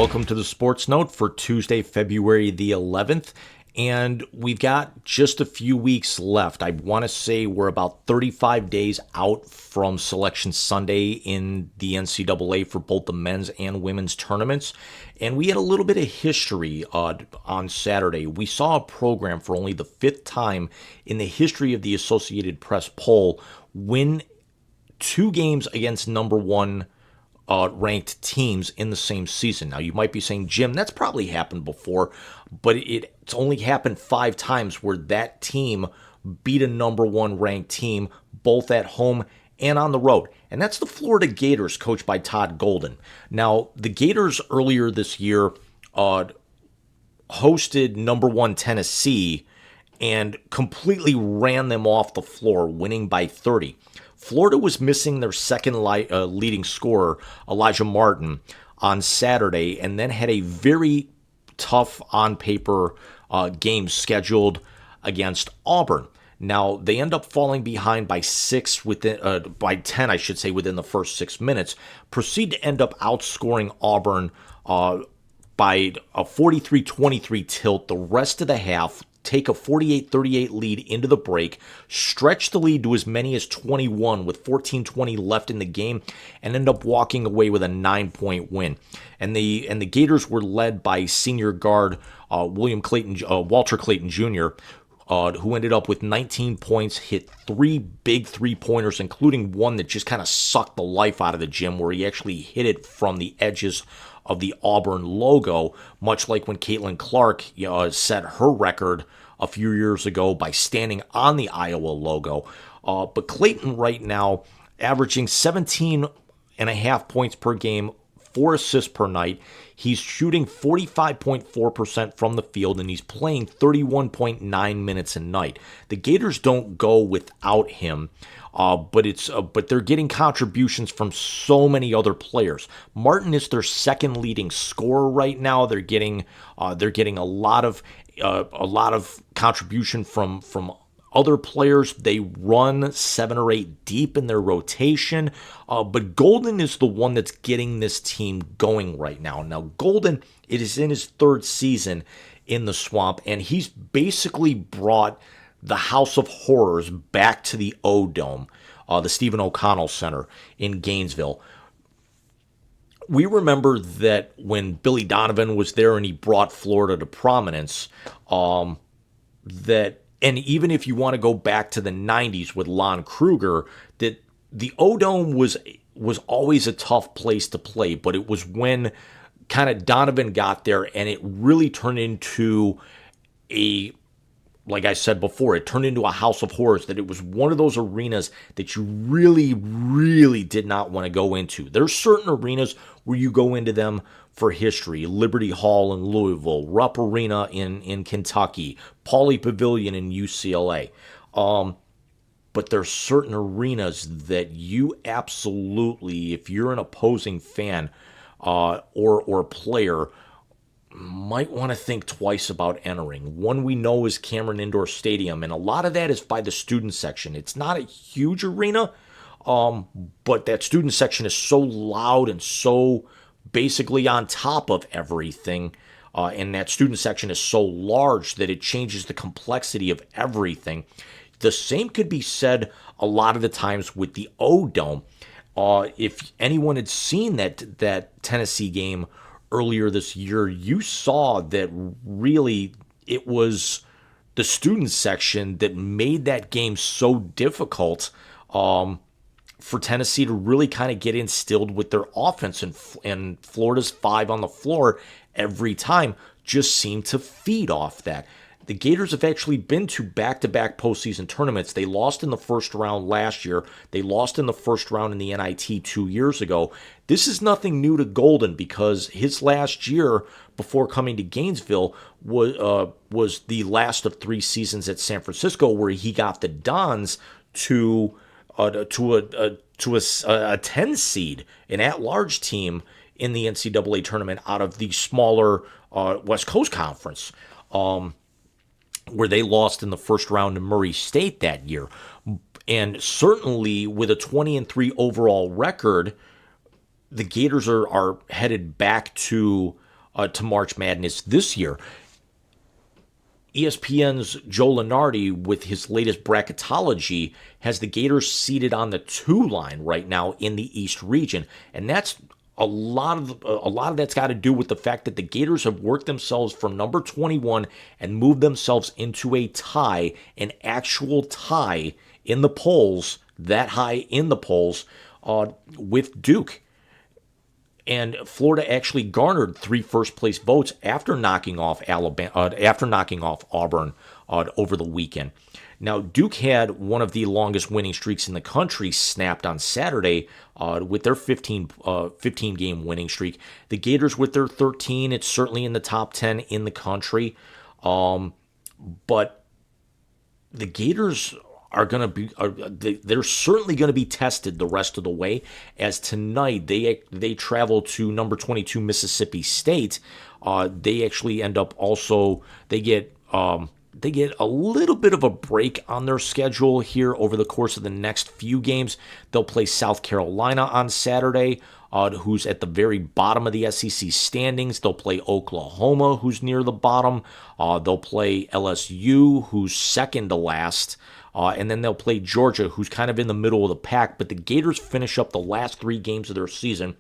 welcome to the Sports Note for Tuesday, February the 11th. And we've got just a few weeks left. I want to say we're about 35 days out from Selection Sunday in the NCAA for both the men's and women's tournaments. And we had a little bit of history on Saturday. We saw a program for only the fifth time in the history of the Associated Press poll win two games against number one ranked teams in the same season. Now, you might be saying, Jim, that's probably happened before, but it's only happened 5 times where that team beat a number one ranked team, both at home and on the road. And that's the Florida Gators, coached by Todd Golden. Now, the Gators earlier this year hosted number one Tennessee and completely ran them off the floor, winning by 30. Florida was missing their second leading scorer, Elijah Martin, on Saturday, and then had a very tough on-paper game scheduled against Auburn. Now, they end up falling behind by 10, I should say, within the first 6 minutes, proceed to end up outscoring Auburn by a 43-23 tilt the rest of the half, take a 48-38 lead into the break, stretch the lead to as many as 21 with 14:20 left in the game, and end up walking away with a 9-point win. And the Gators were led by senior guard Walter Clayton Jr., who ended up with 19 points, hit 3 big three-pointers, including one that just kind of sucked the life out of the gym, where he actually hit it from the edges of the Auburn logo, much like when Caitlin Clark set her record a few years ago by standing on the Iowa logo. But Clayton right now averaging 17.5 points per game, 4 assists per night. He's shooting 45.4% from the field, and he's playing 31.9 minutes a night. The Gators don't go without him, but they're getting contributions from so many other players. Martin is their second leading scorer right now. They're getting a lot of contribution from other players. They run 7 or 8 deep in their rotation, but Golden is the one that's getting this team going right now. Now, Golden, it is in his 3rd season in the Swamp, and he's basically brought the House of Horrors back to the O-Dome, the Stephen O'Connell Center in Gainesville. We remember that when Billy Donovan was there and he brought Florida to prominence, and even if you want to go back to the 90s with Lon Kruger, that the O-Dome was always a tough place to play, but it was when kind of Donovan got there and it really turned into like I said before, it turned into a house of horrors, that it was one of those arenas that you really, really did not want to go into. There's certain arenas where you go into them for history. Liberty Hall in Louisville, Rupp Arena in Kentucky, Pauley Pavilion in UCLA. But there's certain arenas that you absolutely, if you're an opposing fan or player, might want to think twice about entering. One we know is Cameron Indoor Stadium, and a lot of that is by the student section. It's not a huge arena, but that student section is so loud and so basically on top of everything, and that student section is so large that it changes the complexity of everything. The same could be said a lot of the times with the O-Dome. If anyone had seen that Tennessee game earlier this year, you saw that really it was the student section that made that game so difficult for Tennessee to really kind of get instilled with their offense. And Florida's 5 on the floor every time just seemed to feed off that. The Gators have actually been to back-to-back postseason tournaments. They lost in the first round last year. They lost in the first round in the NIT 2 years ago. This is nothing new to Golden, because his last year before coming to Gainesville was the last of 3 seasons at San Francisco, where he got the Dons to a 10 seed, an at-large team in the NCAA tournament out of the smaller West Coast Conference, where they lost in the first round to Murray State that year. And certainly with a 20-3 overall record, the Gators are headed back to to March Madness this year. ESPN's Joe Lunardi, with his latest bracketology, has the Gators seated on the 2 line right now in the East region, and that's a lot of that's got to do with the fact that the Gators have worked themselves from number 21 and moved themselves into a tie, an actual tie in the polls, that high in the polls, with Duke. And Florida actually garnered 3 first-place votes after knocking off Auburn over the weekend. Now, Duke had one of the longest winning streaks in the country snapped on Saturday with their 15-game winning streak. The Gators with their 13, it's certainly in the top 10 in the country. But the Gators are going to be they're certainly going to be tested the rest of the way, as tonight they travel to number 22 Mississippi State. They actually end up also they get a little bit of a break on their schedule here over the course of the next few games. They'll play South Carolina on Saturday, who's at the very bottom of the SEC standings. They'll play Oklahoma, who's near the bottom. They'll play LSU, who's second to last. And then they'll play Georgia, who's kind of in the middle of the pack. But the Gators finish up the last 3 games of their season.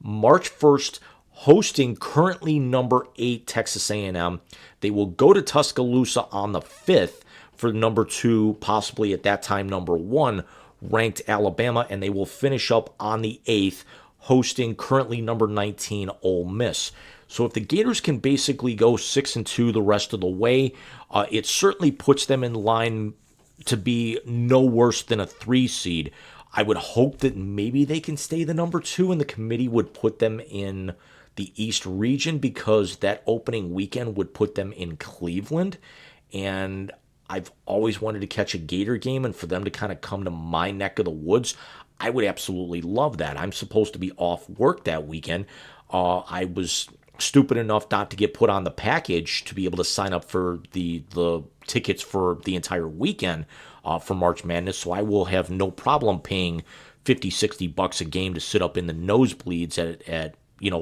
March 1st, hosting currently number 8 Texas A&M. They will go to Tuscaloosa on the 5th for number 2, possibly at that time number 1, ranked Alabama. And they will finish up on the 8th, hosting currently number 19 Ole Miss. So if the Gators can basically go 6-2 the rest of the way, it certainly puts them in line to be no worse than a 3 seed. I would hope that maybe they can stay the number 2 and the committee would put them in the East region, because that opening weekend would put them in Cleveland. And I've always wanted to catch a Gator game, and for them to kind of come to my neck of the woods, I would absolutely love that. I'm supposed to be off work that weekend. I was stupid enough not to get put on the package to be able to sign up for the tickets for the entire weekend for March Madness, so I will have no problem paying $50-$60 a game to sit up in the nosebleeds at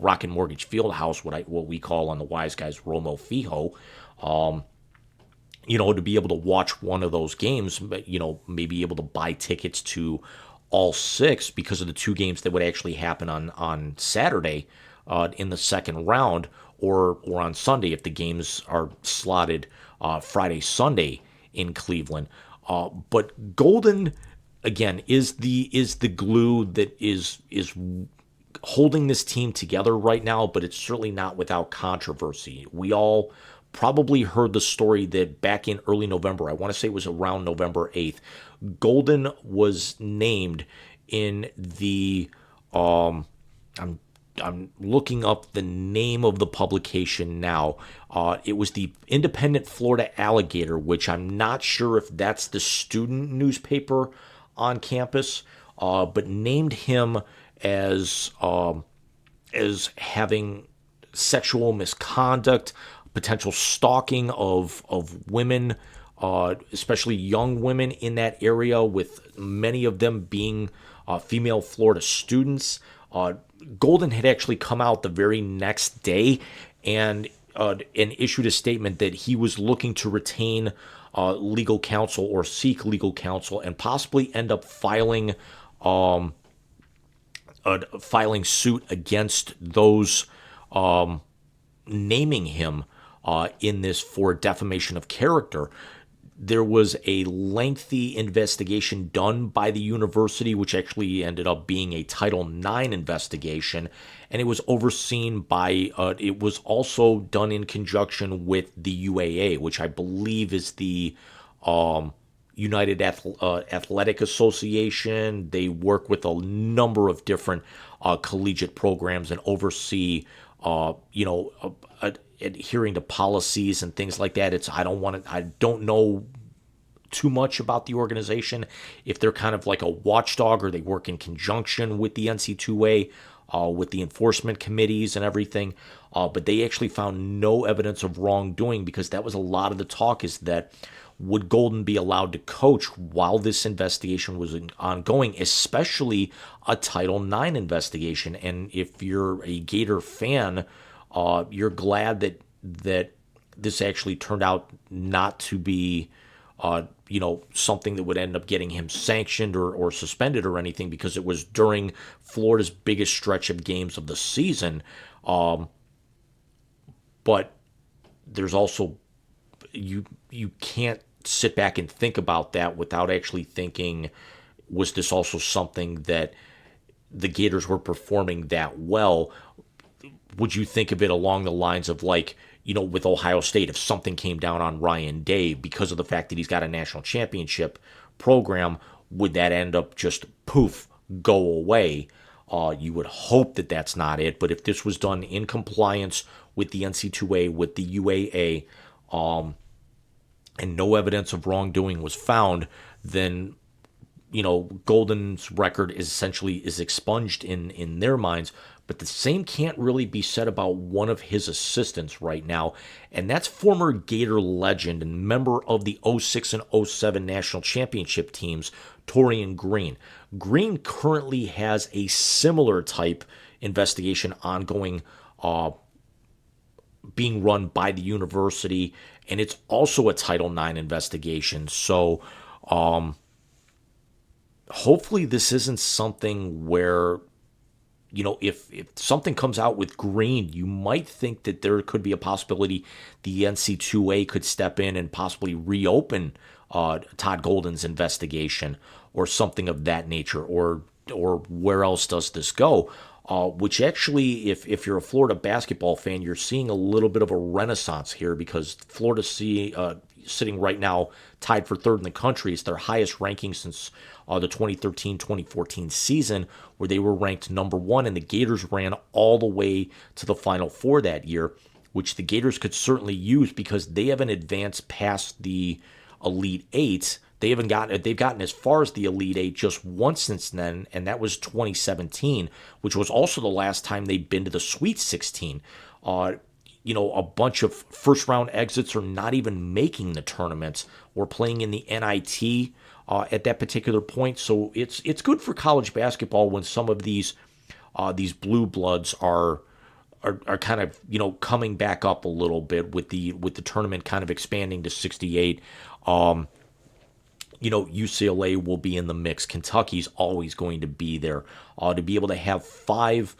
Rocket Mortgage Fieldhouse, what we call on the Wise Guys Romo Fijo, to be able to watch one of those games, maybe able to buy tickets to all 6 because of the 2 games that would actually happen on Saturday in the second round, or on Sunday if the games are slotted Friday, Sunday in Cleveland. But Golden, again, is the glue that is holding this team together right now, but it's certainly not without controversy. We all probably heard the story that back in early November, I want to say it was around November 8th, Golden was named in the I'm looking up the name of the publication now. It was the Independent Florida Alligator, which I'm not sure if that's the student newspaper on campus, but named him as having sexual misconduct, potential stalking of women, especially young women in that area, with many of them being female Florida students. Golden had actually come out the very next day and issued a statement that he was looking to retain legal counsel or seek legal counsel and possibly end up filing suit against those naming him in this for defamation of character. There was a lengthy investigation done by the university, which actually ended up being a Title IX investigation, and it was overseen by, it was also done in conjunction with the UAA, which I believe is the United Athletic Association. They work with a number of different collegiate programs and oversee, adhering to policies and things like that. I don't know too much about the organization, if they're kind of like a watchdog or they work in conjunction with the NCAA, with the enforcement committees and everything. But they actually found no evidence of wrongdoing, because that was a lot of the talk, is that would Golden be allowed to coach while this investigation was ongoing, especially a Title IX investigation? And if you're a Gator fan, You're glad that this actually turned out not to be, something that would end up getting him sanctioned or suspended or anything, because it was during Florida's biggest stretch of games of the season. But there's also, you can't sit back and think about that without actually thinking, was this also something that the Gators were performing that well? Would you think of it along the lines of, like, with Ohio State, if something came down on Ryan Day because of the fact that he's got a national championship program, would that end up just poof, go away? You would hope that that's not it. But if this was done in compliance with the NCAA, with the UAA, and no evidence of wrongdoing was found, then Golden's record is expunged in their minds. But the same can't really be said about one of his assistants right now, and that's former Gator legend and member of the '06 and '07 national championship teams, Torian Green. Green currently has a similar type investigation ongoing, being run by the university, and it's also a Title IX investigation. So hopefully this isn't something where, if something comes out with Green, you might think that there could be a possibility the NC2A could step in and possibly reopen Todd Golden's investigation or something of that nature, or where else does this go? Which actually, if you're a Florida basketball fan, you're seeing a little bit of a renaissance here, because Florida sitting right now tied for third in the country. It's their highest ranking since the 2013-2014 season, where they were ranked number one, and the Gators ran all the way to the Final Four that year, which the Gators could certainly use because they haven't advanced past the Elite Eight. They've gotten as far as the Elite Eight just once since then, and that was 2017, which was also the last time they'd been to the Sweet 16. A bunch of first-round exits are not even making the tournaments or playing in the NIT at that particular point. So it's good for college basketball when some of these blue bloods are kind of coming back up a little bit with the tournament kind of expanding to 68. UCLA will be in the mix. Kentucky's always going to be there. To be able to have five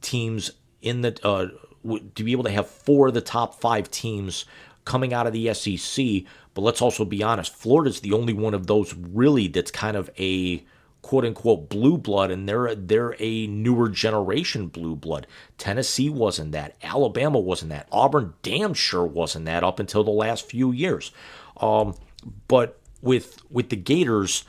teams to be able to have four of the top five teams coming out of the SEC. But let's also be honest, Florida's the only one of those really that's kind of a quote-unquote blue blood, and they're a newer generation blue blood. Tennessee wasn't that. Alabama wasn't that. Auburn damn sure wasn't that up until the last few years. But with the Gators,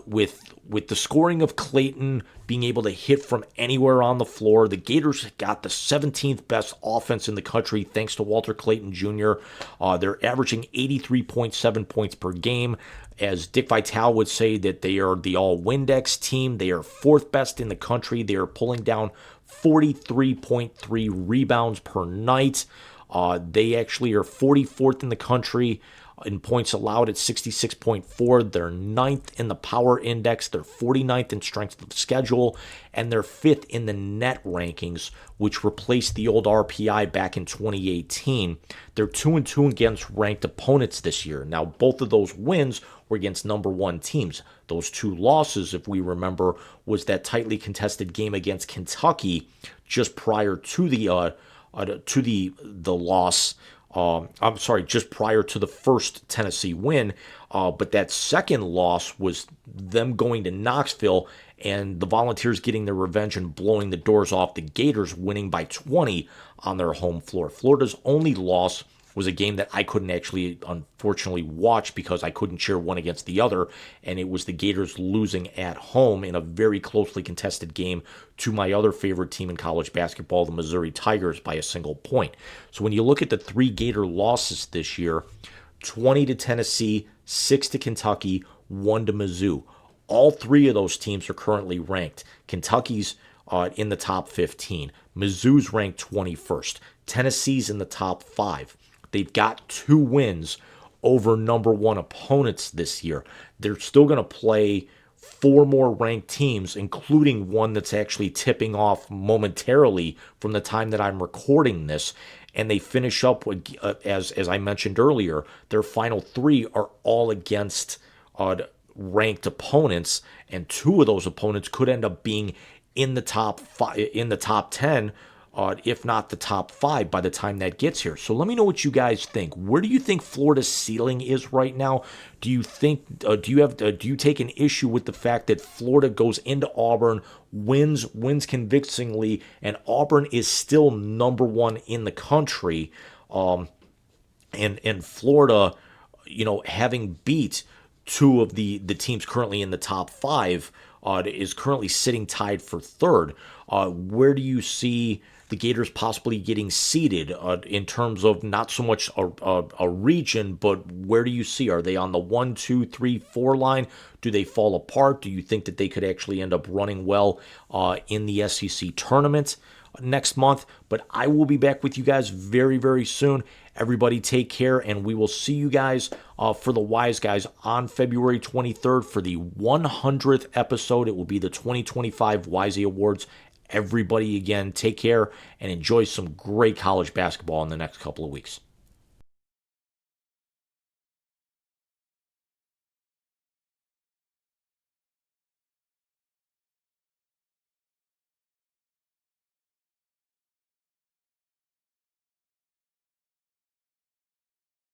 with the scoring of Clayton being able to hit from anywhere on the floor, the Gators got the 17th best offense in the country thanks to Walter Clayton Jr. They're averaging 83.7 points per game. As Dick Vitale would say, that they are the all-Windex team. They are fourth best in the country. They are pulling down 43.3 rebounds per night. They actually are 44th in the country in points allowed at 66.4. They're 9th in the power index. They're 49th in strength of schedule. And they're 5th in the net rankings, which replaced the old RPI back in 2018. They're 2-2 against ranked opponents this year. Now, both of those wins were against number one teams. Those two losses, if we remember, was that tightly contested game against Kentucky just prior to the loss. Just prior to the first Tennessee win. But that second loss was them going to Knoxville and the Volunteers getting their revenge and blowing the doors off the Gators, winning by 20 on their home floor. Florida's only loss was a game that I couldn't actually, unfortunately, watch because I couldn't cheer one against the other, and it was the Gators losing at home in a very closely contested game to my other favorite team in college basketball, the Missouri Tigers, by a single point. So when you look at the three Gator losses this year, 20 to Tennessee, 6 to Kentucky, 1 to Mizzou. All three of those teams are currently ranked. Kentucky's in the top 15. Mizzou's ranked 21st. Tennessee's in the top 5. They've got 2 wins over number one opponents this year. They're still going to play four more ranked teams, including one that's actually tipping off momentarily from the time that I'm recording this. And they finish up with, as I mentioned earlier, their final three are all against ranked opponents, and two of those opponents could end up being in the top five, in the top 10, if not the top five by the time that gets here. So let me know what you guys think. Where do you think Florida's ceiling is right now? Do you think do you take an issue with the fact that Florida goes into Auburn, wins convincingly, and Auburn is still number one in the country, and Florida, having beat two of the teams currently in the top five, is currently sitting tied for third. Where do you see the Gators possibly getting seeded in terms of not so much a region, but where do you see? Are they on the 1, 2, 3, 4 line? Do they fall apart? Do you think that they could actually end up running well in the SEC tournament next month? But I will be back with you guys very, very soon. Everybody take care, and we will see you guys for the Wise Guys on February 23rd for the 100th episode. It will be the 2025 Wisey Awards. Everybody, again, take care and enjoy some great college basketball in the next couple of weeks.